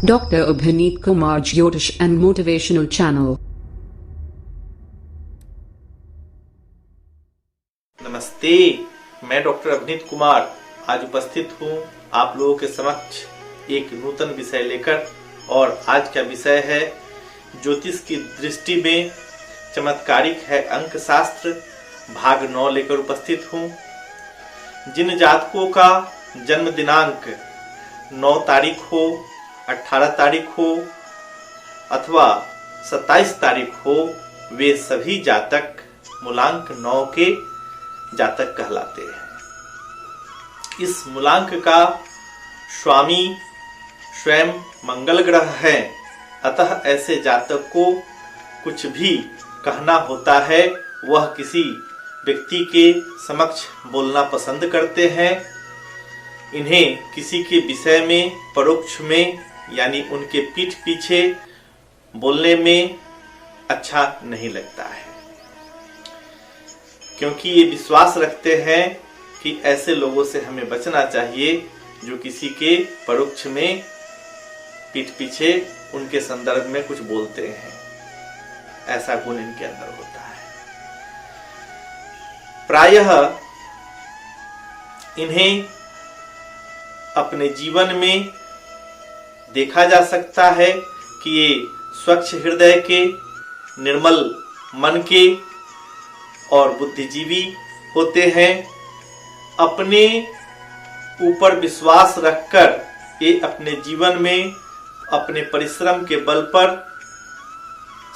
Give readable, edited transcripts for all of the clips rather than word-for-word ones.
Dr. Abhineet Kumar Jyotish and Motivational Channel. नमस्ते, मैं doctor अभिनीत कुमार आज उपस्थित हूँ आप लोगों के समक्ष एक नूतन विषय लेकर। और आज का विषय है ज्योतिष की दृष्टि में चमत्कारिक है अंक शास्त्र, भाग 9 लेकर उपस्थित हूँ। जिन जातकों का जन्म दिनांक 9 तारीख हो, 18 तारीख हो अथवा 27 तारीख हो, वे सभी जातक मूलांक 9 के जातक कहलाते हैं। इस मूलांक का स्वामी स्वयं मंगल ग्रह है, अतः ऐसे जातक को कुछ भी कहना होता है वह किसी व्यक्ति के समक्ष बोलना पसंद करते हैं। इन्हें किसी के विषय में परोक्ष में यानी उनके पीठ पीछे बोलने में अच्छा नहीं लगता है, क्योंकि ये विश्वास रखते हैं कि ऐसे लोगों से हमें बचना चाहिए जो किसी के परोक्ष में पीठ पीछे उनके संदर्भ में कुछ बोलते हैं। ऐसा गुण इनके अंदर होता है। प्रायः इन्हें अपने जीवन में देखा जा सकता है कि ये स्वच्छ हृदय के, निर्मल मन के और बुद्धिजीवी होते हैं। अपने ऊपर विश्वास रखकर ये अपने जीवन में अपने परिश्रम के बल पर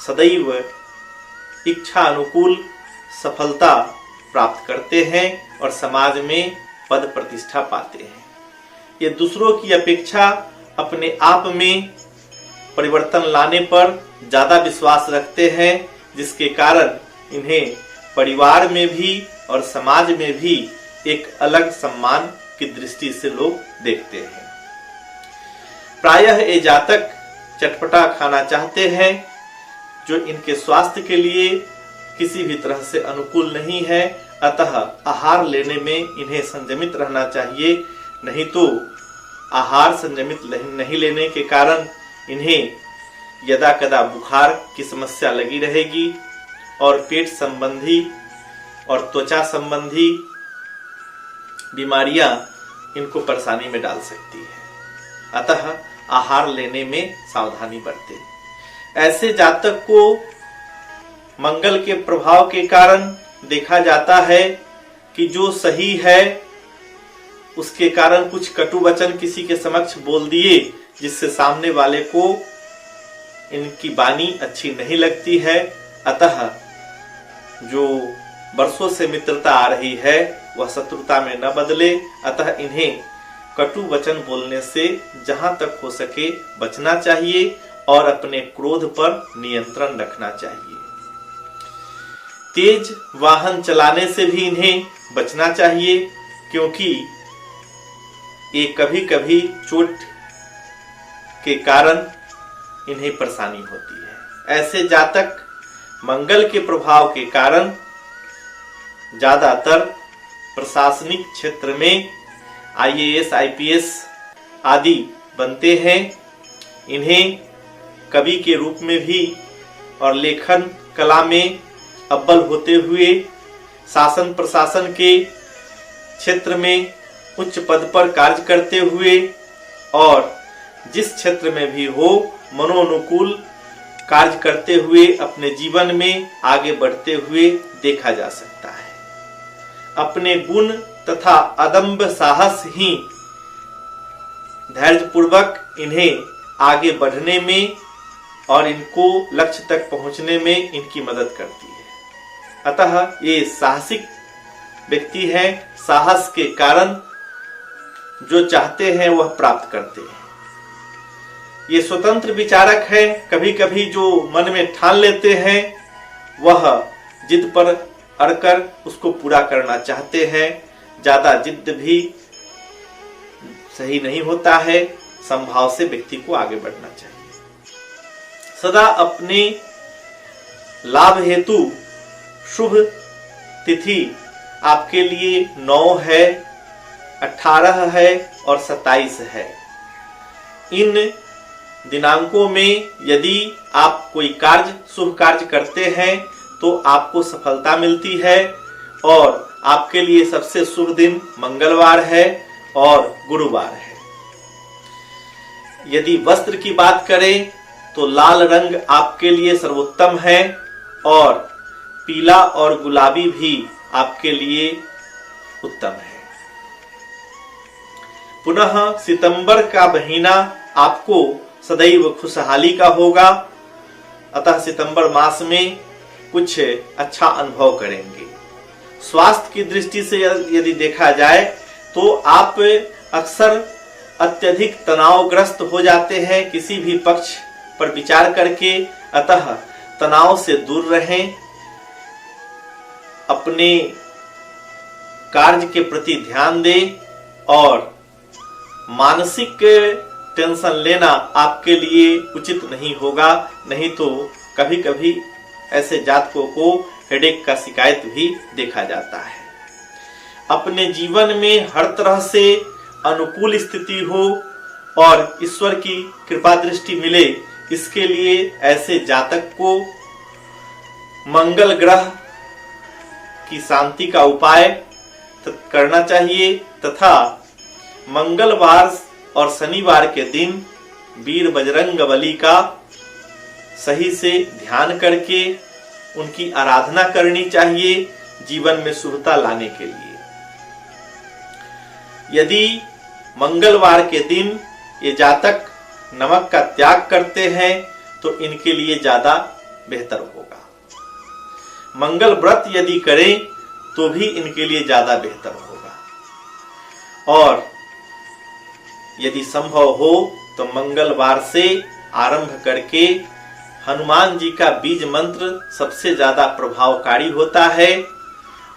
सदैव इच्छा अनुकूल सफलता प्राप्त करते हैं और समाज में पद प्रतिष्ठा पाते हैं। ये दूसरों की अपेक्षा अपने आप में परिवर्तन लाने पर ज्यादा विश्वास रखते हैं, जिसके कारण इन्हें परिवार में भी और समाज में भी एक अलग सम्मान की दृष्टि से लोग देखते हैं। प्रायः ये जातक चटपटा खाना चाहते हैं, जो इनके स्वास्थ्य के लिए किसी भी तरह से अनुकूल नहीं है। अतः आहार लेने में इन्हें संयमित रहना चाहिए, नहीं तो आहार संयमित नहीं लेने के कारण इन्हें यदा कदा बुखार की समस्या लगी रहेगी और पेट संबंधी और त्वचा संबंधी बीमारियां इनको परेशानी में डाल सकती है। अतः आहार लेने में सावधानी बरतें। ऐसे जातक को मंगल के प्रभाव के कारण देखा जाता है कि जो सही है उसके कारण कुछ कटु वचन किसी के समक्ष बोल दिए, जिससे सामने वाले को इनकी वाणी अच्छी नहीं लगती है। अतः जो वर्षों से मित्रता आ रही है वह शत्रुता में न बदले। अतः इन्हें कटु वचन बोलने से जहां तक हो सके बचना चाहिए और अपने क्रोध पर नियंत्रण रखना चाहिए। तेज वाहन चलाने से भी इन्हें बचना चाहिए, क्योंकि ये कभी कभी चोट के कारण इन्हें परेशानी होती है। ऐसे जातक मंगल के प्रभाव के कारण ज्यादातर प्रशासनिक क्षेत्र में IAS, IPS आदि बनते हैं। इन्हें कवि के रूप में भी और लेखन कला में अव्वल होते हुए शासन प्रशासन के क्षेत्र में उच्च पद पर कार्य करते हुए और जिस क्षेत्र में भी हो मनोनुकूल कार्य करते हुए अपने जीवन में आगे बढ़ते हुए देखा जा सकता है। अपने गुण तथा अदम्भ साहस ही धैर्यपूर्वक इन्हें आगे बढ़ने में और इनको लक्ष्य तक पहुंचने में इनकी मदद करती है। अतः ये साहसिक व्यक्ति हैं। साहस के कारण जो चाहते हैं वह प्राप्त करते हैं। ये स्वतंत्र विचारक है। कभी कभी जो मन में ठान लेते हैं वह जिद पर अड़कर उसको पूरा करना चाहते हैं। ज्यादा जिद भी सही नहीं होता है। संभाव से व्यक्ति को आगे बढ़ना चाहिए। सदा अपने लाभ हेतु शुभ तिथि आपके लिए 9 है, 18 है और 27 है। इन दिनांकों में यदि आप कोई कार्य, शुभ कार्य करते हैं तो आपको सफलता मिलती है और आपके लिए सबसे शुभ दिन मंगलवार है और गुरुवार है। यदि वस्त्र की बात करें तो लाल रंग आपके लिए सर्वोत्तम है और पीला और गुलाबी भी आपके लिए उत्तम है। पुनः सितंबर का महीना आपको सदैव खुशहाली का होगा, अतः सितंबर मास में कुछ अच्छा अनुभव करेंगे। स्वास्थ्य की दृष्टि से यदि देखा जाए तो आप अक्सर अत्यधिक तनावग्रस्त हो जाते हैं किसी भी पक्ष पर विचार करके, अतः तनाव से दूर रहें। अपने कार्य के प्रति ध्यान दें और मानसिक टेंशन लेना आपके लिए उचित नहीं होगा, नहीं तो कभी कभी ऐसे जातकों को हेडेक का शिकायत भी देखा जाता है। अपने जीवन में हर तरह से अनुकूल स्थिति हो और ईश्वर की कृपा दृष्टि मिले, इसके लिए ऐसे जातक को मंगल ग्रह की शांति का उपाय करना चाहिए तथा मंगलवार और शनिवार के दिन वीर बजरंगबली का सही से ध्यान करके उनकी आराधना करनी चाहिए जीवन में शुभता लाने के लिए। यदि मंगलवार के दिन ये जातक नमक का त्याग करते हैं तो इनके लिए ज्यादा बेहतर होगा। मंगल व्रत यदि करें तो भी इनके लिए ज्यादा बेहतर होगा और यदि संभव हो तो मंगलवार से आरंभ करके हनुमान जी का बीज मंत्र सबसे ज्यादा प्रभावकारी होता है।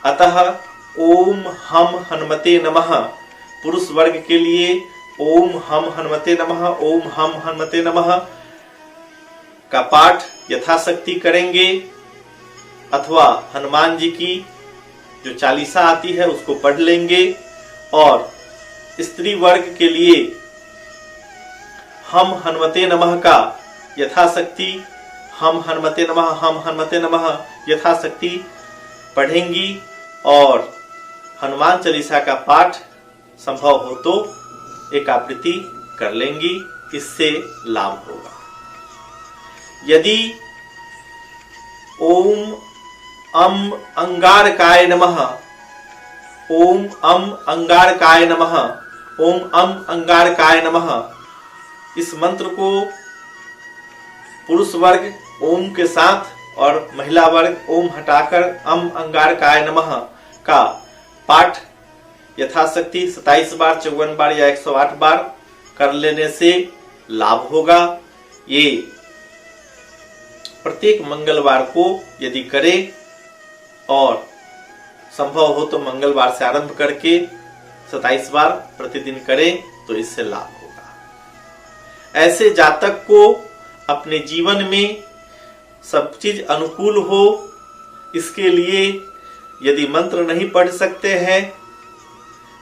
अतः ओम हम हनुमते नमः, पुरुष वर्ग के लिए ओम हम हनुमते नमः, ओम हम हनुमते नमः का पाठ यथाशक्ति करेंगे अथवा हनुमान जी की जो चालीसा आती है उसको पढ़ लेंगे। और स्त्री वर्ग के लिए हम हनुमते नमः का यथाशक्ति हम हनुमते नमः यथाशक्ति पढ़ेंगी और हनुमान चालीसा का पाठ संभव हो तो एक आवृत्ति कर लेंगी, इससे लाभ होगा। यदि ओम अम अंगारकाय नमः, ओम अम अंगारकाय नमः, ओम अम अंगारकाय नमः, इस मंत्र को पुरुष वर्ग ओम के साथ और महिला वर्ग ओम हटाकर अम अंगारकाय नमः का पाठ यथाशक्ति 27 बार, 54 बार या 108 बार कर लेने से लाभ होगा। ये प्रत्येक मंगलवार को यदि करें और संभव हो तो मंगलवार से आरंभ करके 27 बार प्रतिदिन करें तो इससे लाभ होगा। ऐसे जातक को अपने जीवन में सब चीज अनुकूल हो, इसके लिए यदि मंत्र नहीं पढ़ सकते हैं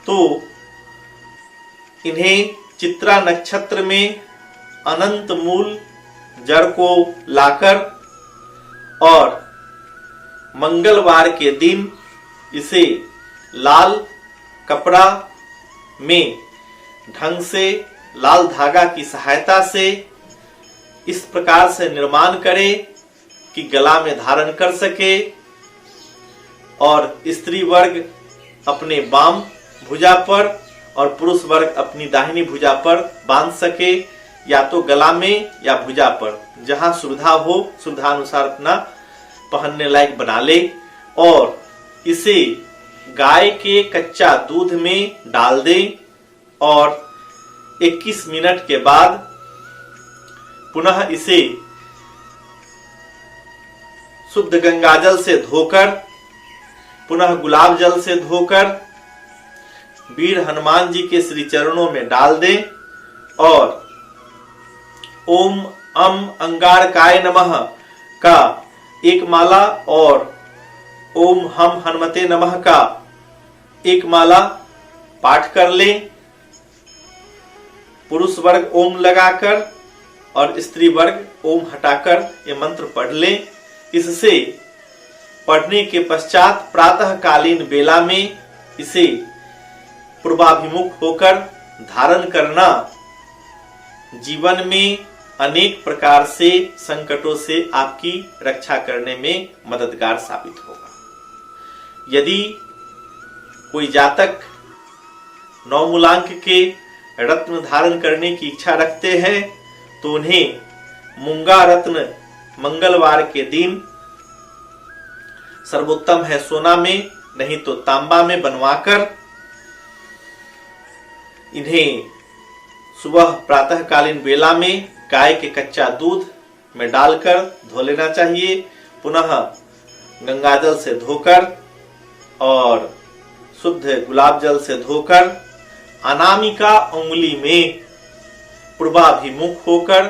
तो इन्हें चित्रा नक्षत्र में अनंत मूल जड़ को लाकर और मंगलवार के दिन इसे लाल कपड़ा में ढंग से लाल धागा की सहायता से इस प्रकार से निर्माण करें कि गला में धारण कर सके और स्त्री वर्ग अपने बाम भुजा पर और पुरुष वर्ग अपनी दाहिनी भुजा पर बांध सके, या तो गला में या भुजा पर, जहां सुविधा हो सुविधा अनुसार अपना पहनने लायक बना ले और इसे गाय के कच्चा दूध में डाल दें और 21 मिनट के बाद पुनः इसे शुद्ध गंगाजल से धोकर पुनः गुलाब जल से धोकर वीर हनुमान जी के श्री चरणों में डाल दें और ओम अम अंगारकाय नमः का एक माला और ओम हम हनुमते नमः का एक माला पाठ कर लें। पुरुष वर्ग ओम लगाकर और स्त्री वर्ग ओम हटाकर ये मंत्र पढ़ लें। इससे पढ़ने के पश्चात प्रातःकालीन बेला में इसे पूर्वाभिमुख होकर धारण करना जीवन में अनेक प्रकार से संकटों से आपकी रक्षा करने में मददगार साबित होगा। यदि कोई जातक 9 मूलांक के रत्न धारण करने की इच्छा रखते हैं तो उन्हें मूंगा रत्न मंगलवार के दिन सर्वोत्तम है सोना में, नहीं तो तांबा में बनवाकर इन्हें सुबह प्रातःकालीन बेला में गाय के कच्चा दूध में डालकर धो लेना चाहिए। पुनः गंगाजल से धोकर और शुद्ध गुलाब जल से धोकर अनामिका उंगली में पूर्वाभिमुख होकर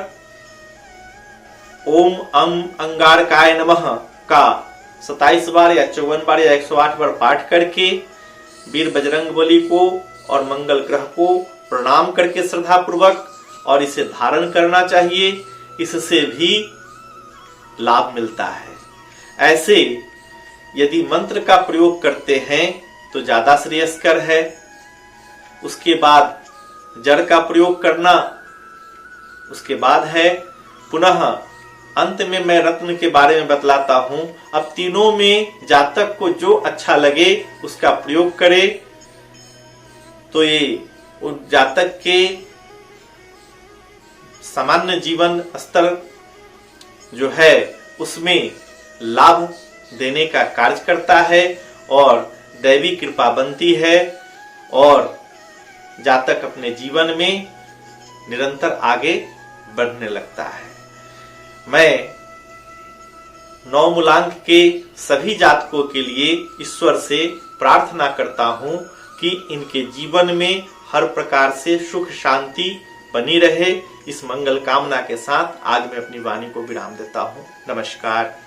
ओम अम अंगारकाय नमः का 27 बार या 54 बार या 108 बार पाठ करके वीर बजरंगबली को और मंगल ग्रह को प्रणाम करके श्रद्धा पूर्वक और इसे धारण करना चाहिए। इससे भी लाभ मिलता है। ऐसे यदि मंत्र का प्रयोग करते हैं तो ज्यादा श्रेयस्कर है। उसके बाद जड़ का प्रयोग करना उसके बाद है। पुनः अंत में मैं रत्न के बारे में बतलाता हूं। अब तीनों में जातक को जो अच्छा लगे उसका प्रयोग करे तो ये उस जातक के सामान्य जीवन स्तर जो है उसमें लाभ देने का कार्य करता है और दैवी कृपा बनती है और जातक अपने जीवन में निरंतर आगे बढ़ने लगता है। मैं 9 मूलांक के सभी जातकों के लिए ईश्वर से प्रार्थना करता हूं कि इनके जीवन में हर प्रकार से सुख शांति बनी रहे। इस मंगल कामना के साथ आज मैं अपनी वाणी को विराम देता हूं। नमस्कार।